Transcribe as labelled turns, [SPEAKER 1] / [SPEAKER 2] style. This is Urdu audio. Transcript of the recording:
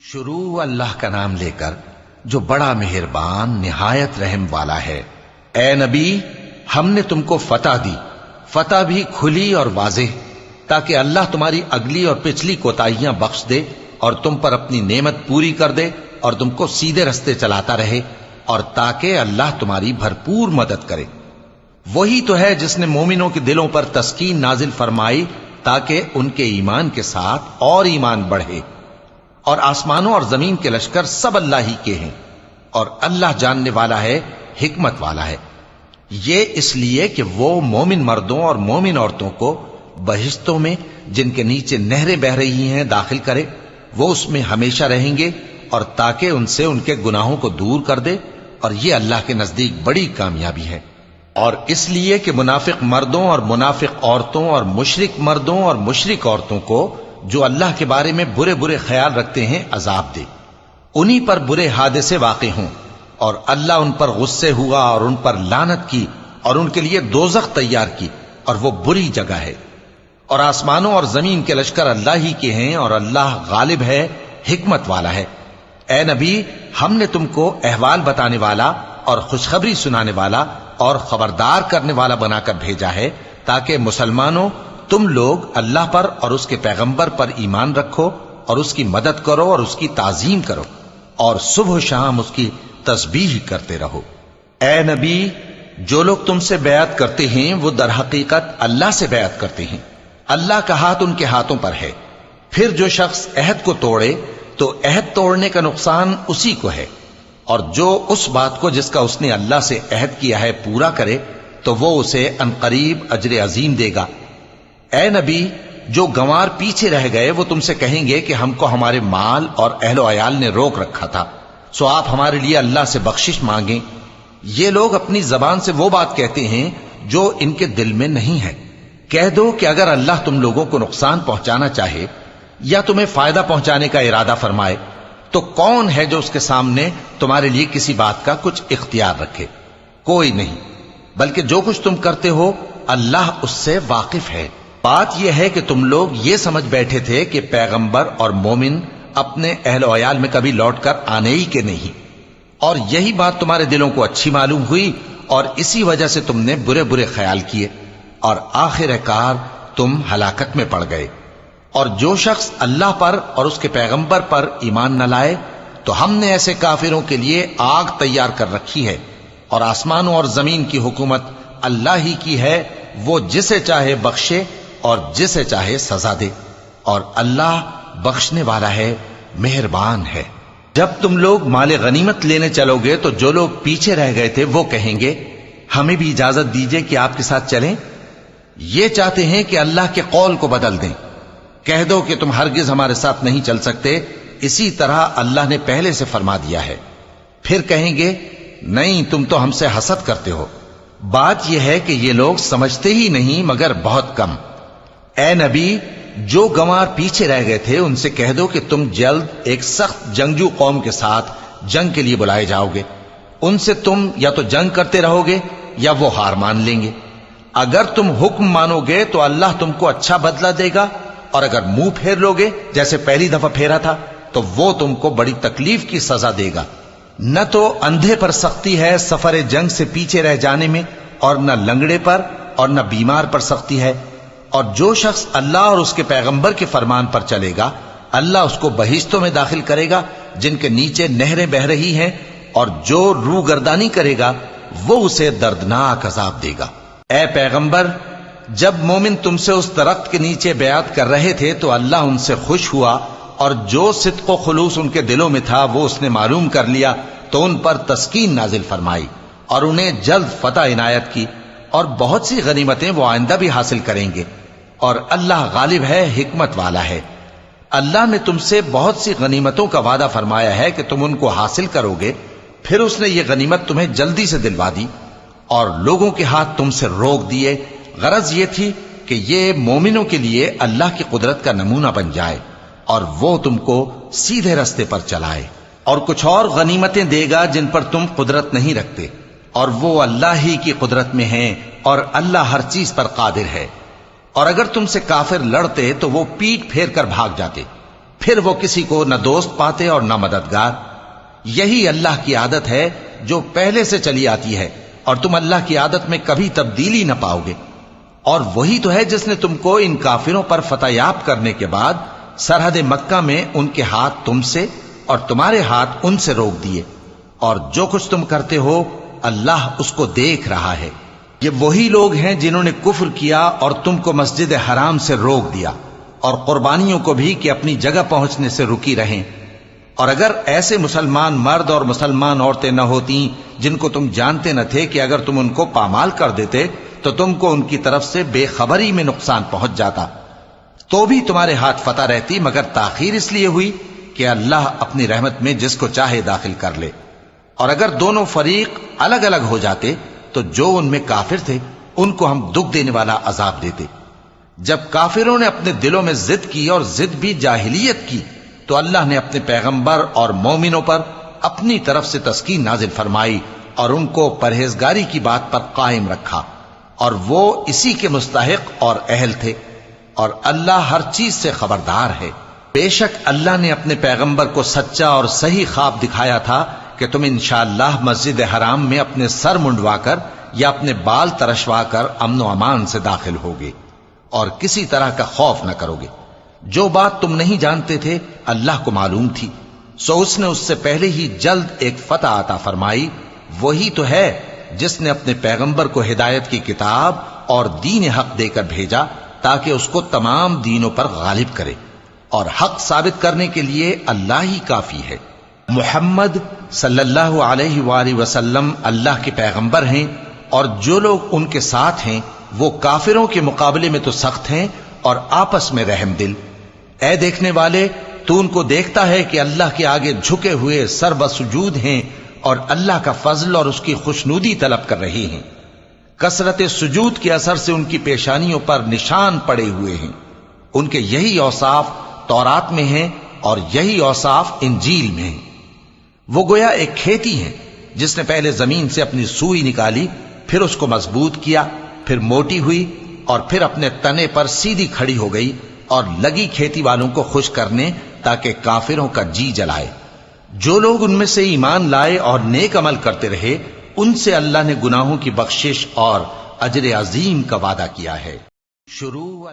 [SPEAKER 1] شروع اللہ کا نام لے کر جو بڑا مہربان نہایت رحم والا ہے۔ اے نبی، ہم نے تم کو فتح دی، فتح بھی کھلی اور واضح، تاکہ اللہ تمہاری اگلی اور پچھلی کوتاہیاں بخش دے اور تم پر اپنی نعمت پوری کر دے اور تم کو سیدھے رستے چلاتا رہے، اور تاکہ اللہ تمہاری بھرپور مدد کرے۔ وہی تو ہے جس نے مومنوں کے دلوں پر تسکین نازل فرمائی تاکہ ان کے ایمان کے ساتھ اور ایمان بڑھے۔ اور آسمانوں اور زمین کے لشکر سب اللہ ہی کے ہیں، اور اللہ جاننے والا ہے، حکمت والا ہے۔ یہ اس لیے کہ وہ مومن مردوں اور مومن عورتوں کو بہشتوں میں جن کے نیچے نہریں بہ رہی ہیں داخل کرے، وہ اس میں ہمیشہ رہیں گے، اور تاکہ ان سے ان کے گناہوں کو دور کر دے، اور یہ اللہ کے نزدیک بڑی کامیابی ہے۔ اور اس لیے کہ منافق مردوں اور منافق عورتوں اور مشرک مردوں اور مشرک عورتوں کو جو اللہ کے بارے میں برے برے خیال رکھتے ہیں عذاب دے، انہی پر برے حادثے واقع ہوں، اور اللہ ان پر غصے ہوا اور ان پر لعنت کی اور ان کے لیے دوزخ تیار کی، اور وہ بری جگہ ہے۔ اور آسمانوں اور زمین کے لشکر اللہ ہی کے ہیں، اور اللہ غالب ہے، حکمت والا ہے۔ اے نبی، ہم نے تم کو احوال بتانے والا اور خوشخبری سنانے والا اور خبردار کرنے والا بنا کر بھیجا ہے، تاکہ مسلمانوں تم لوگ اللہ پر اور اس کے پیغمبر پر ایمان رکھو اور اس کی مدد کرو اور اس کی تعظیم کرو، اور صبح و شام اس کی تسبیح کرتے رہو۔ اے نبی، جو لوگ تم سے بیعت کرتے ہیں وہ در حقیقت اللہ سے بیعت کرتے ہیں، اللہ کا ہاتھ ان کے ہاتھوں پر ہے۔ پھر جو شخص عہد کو توڑے تو عہد توڑنے کا نقصان اسی کو ہے، اور جو اس بات کو جس کا اس نے اللہ سے عہد کیا ہے پورا کرے تو وہ اسے عنقریب اجر عظیم دے گا۔ اے نبی، جو گنوار پیچھے رہ گئے وہ تم سے کہیں گے کہ ہم کو ہمارے مال اور اہل و عیال نے روک رکھا تھا، سو آپ ہمارے لیے اللہ سے بخشش مانگیں۔ یہ لوگ اپنی زبان سے وہ بات کہتے ہیں جو ان کے دل میں نہیں ہے۔ کہہ دو کہ اگر اللہ تم لوگوں کو نقصان پہنچانا چاہے یا تمہیں فائدہ پہنچانے کا ارادہ فرمائے تو کون ہے جو اس کے سامنے تمہارے لیے کسی بات کا کچھ اختیار رکھے؟ کوئی نہیں، بلکہ جو کچھ تم کرتے ہو اللہ اس سے واقف ہے۔ بات یہ ہے کہ تم لوگ یہ سمجھ بیٹھے تھے کہ پیغمبر اور مومن اپنے اہل و عیال میں کبھی لوٹ کر آنے ہی کے نہیں، اور یہی بات تمہارے دلوں کو اچھی معلوم ہوئی، اور اسی وجہ سے تم نے برے برے خیال کیے، اور آخر کار تم ہلاکت میں پڑ گئے۔ اور جو شخص اللہ پر اور اس کے پیغمبر پر ایمان نہ لائے تو ہم نے ایسے کافروں کے لیے آگ تیار کر رکھی ہے، اور آسمانوں اور زمین کی حکومت اللہ ہی کی ہے، وہ جسے چاہے بخشے اور جسے چاہے سزا دے، اور اللہ بخشنے والا ہے، مہربان ہے۔ جب تم لوگ مال غنیمت لینے چلو گے تو جو لوگ پیچھے رہ گئے تھے وہ کہیں گے ہمیں بھی اجازت دیجئے کہ آپ کے ساتھ چلیں۔ یہ چاہتے ہیں کہ اللہ کے قول کو بدل دیں۔ کہہ دو کہ تم ہرگز ہمارے ساتھ نہیں چل سکتے، اسی طرح اللہ نے پہلے سے فرما دیا ہے۔ پھر کہیں گے نہیں، تم تو ہم سے حسد کرتے ہو۔ بات یہ ہے کہ یہ لوگ سمجھتے ہی نہیں مگر بہت کم۔ اے نبی، جو گنوار پیچھے رہ گئے تھے ان سے کہہ دو کہ تم جلد ایک سخت جنگجو قوم کے ساتھ جنگ کے لیے بلائے جاؤ گے، ان سے تم یا تو جنگ کرتے رہو گے یا وہ ہار مان لیں گے۔ اگر تم حکم مانو گے تو اللہ تم کو اچھا بدلہ دے گا، اور اگر منہ پھیر لو گے جیسے پہلی دفعہ پھیرا تھا تو وہ تم کو بڑی تکلیف کی سزا دے گا۔ نہ تو اندھے پر سختی ہے سفر جنگ سے پیچھے رہ جانے میں، اور نہ لنگڑے پر اور نہ بیمار پر سختی ہے۔ اور جو شخص اللہ اور اس کے پیغمبر کے فرمان پر چلے گا اللہ اس کو بہشتوں میں داخل کرے گا جن کے نیچے نہریں بہ رہی ہیں، اور جو روگردانی کرے گا وہ اسے دردناک عذاب دے گا۔ اے پیغمبر، جب مومن تم سے اس درخت کے نیچے بیعت کر رہے تھے تو اللہ ان سے خوش ہوا، اور جو صدق و خلوص ان کے دلوں میں تھا وہ اس نے معلوم کر لیا تو ان پر تسکین نازل فرمائی، اور انہیں جلد فتح عنایت کی، اور بہت سی غنیمتیں وہ آئندہ بھی حاصل کریں گے، اور اللہ غالب ہے، حکمت والا ہے۔ اللہ نے تم سے بہت سی غنیمتوں کا وعدہ فرمایا ہے کہ تم ان کو حاصل کرو گے، پھر اس نے یہ غنیمت تمہیں جلدی سے دلوا دی، اور لوگوں کے ہاتھ تم سے روک دیے۔ غرض یہ تھی کہ یہ مومنوں کے لیے اللہ کی قدرت کا نمونہ بن جائے، اور وہ تم کو سیدھے رستے پر چلائے، اور کچھ اور غنیمتیں دے گا جن پر تم قدرت نہیں رکھتے، اور وہ اللہ ہی کی قدرت میں ہیں، اور اللہ ہر چیز پر قادر ہے۔ اور اگر تم سے کافر لڑتے تو وہ پیٹ پھیر کر بھاگ جاتے، پھر وہ کسی کو نہ دوست پاتے اور نہ مددگار۔ یہی اللہ کی عادت ہے جو پہلے سے چلی آتی ہے، اور تم اللہ کی عادت میں کبھی تبدیلی نہ پاؤ گے۔ اور وہی تو ہے جس نے تم کو ان کافروں پر فتح یاب کرنے کے بعد سرحد مکہ میں ان کے ہاتھ تم سے اور تمہارے ہاتھ ان سے روک دیے، اور جو کچھ تم کرتے ہو اللہ اس کو دیکھ رہا ہے۔ یہ وہی لوگ ہیں جنہوں نے کفر کیا اور تم کو مسجد حرام سے روک دیا، اور قربانیوں کو بھی کہ اپنی جگہ پہنچنے سے رکی رہیں۔ اور اگر ایسے مسلمان مرد اور مسلمان عورتیں نہ ہوتی جن کو تم جانتے نہ تھے کہ اگر تم ان کو پامال کر دیتے تو تم کو ان کی طرف سے بے خبری میں نقصان پہنچ جاتا، تو بھی تمہارے ہاتھ فتح رہتی، مگر تاخیر اس لیے ہوئی کہ اللہ اپنی رحمت میں جس کو چاہے داخل کر لے۔ اور اگر دونوں فریق الگ الگ ہو جاتے تو جو ان میں کافر تھے ان کو ہم دکھ دینے والا عذاب دیتے۔ جب کافروں نے اپنے دلوں میں ضد کی، اور ضد بھی جاہلیت کی، تو اللہ نے اپنے پیغمبر اور مومنوں پر اپنی طرف سے تسکین نازل فرمائی اور ان کو پرہیزگاری کی بات پر قائم رکھا، اور وہ اسی کے مستحق اور اہل تھے، اور اللہ ہر چیز سے خبردار ہے۔ بے شک اللہ نے اپنے پیغمبر کو سچا اور صحیح خواب دکھایا تھا کہ تم انشاءاللہ مسجد حرام میں اپنے سر منڈوا کر یا اپنے بال ترشوا کر امن و امان سے داخل ہوگے اور کسی طرح کا خوف نہ کرو گے۔ جو بات تم نہیں جانتے تھے اللہ کو معلوم تھی، سو اس نے اس سے پہلے ہی جلد ایک فتح عطا فرمائی۔ وہی تو ہے جس نے اپنے پیغمبر کو ہدایت کی کتاب اور دین حق دے کر بھیجا تاکہ اس کو تمام دینوں پر غالب کرے، اور حق ثابت کرنے کے لیے اللہ ہی کافی ہے۔ محمد صلی اللہ علیہ وآلہ وسلم اللہ کے پیغمبر ہیں، اور جو لوگ ان کے ساتھ ہیں وہ کافروں کے مقابلے میں تو سخت ہیں اور آپس میں رحم دل۔ اے دیکھنے والے، تو ان کو دیکھتا ہے کہ اللہ کے آگے جھکے ہوئے سر بسجود ہیں اور اللہ کا فضل اور اس کی خوشنودی طلب کر رہے ہیں۔ کثرت سجود کے اثر سے ان کی پیشانیوں پر نشان پڑے ہوئے ہیں۔ ان کے یہی اوصاف تورات میں ہیں اور یہی اوصاف انجیل میں ہیں۔ وہ گویا ایک کھیتی ہے جس نے پہلے زمین سے اپنی سوئی نکالی، پھر اس کو مضبوط کیا، پھر موٹی ہوئی، اور پھر اپنے تنے پر سیدھی کھڑی ہو گئی، اور لگی کھیتی والوں کو خوش کرنے تاکہ کافروں کا جی جلائے۔ جو لوگ ان میں سے ایمان لائے اور نیک عمل کرتے رہے ان سے اللہ نے گناہوں کی بخشش اور اجر عظیم کا وعدہ کیا ہے۔ شروع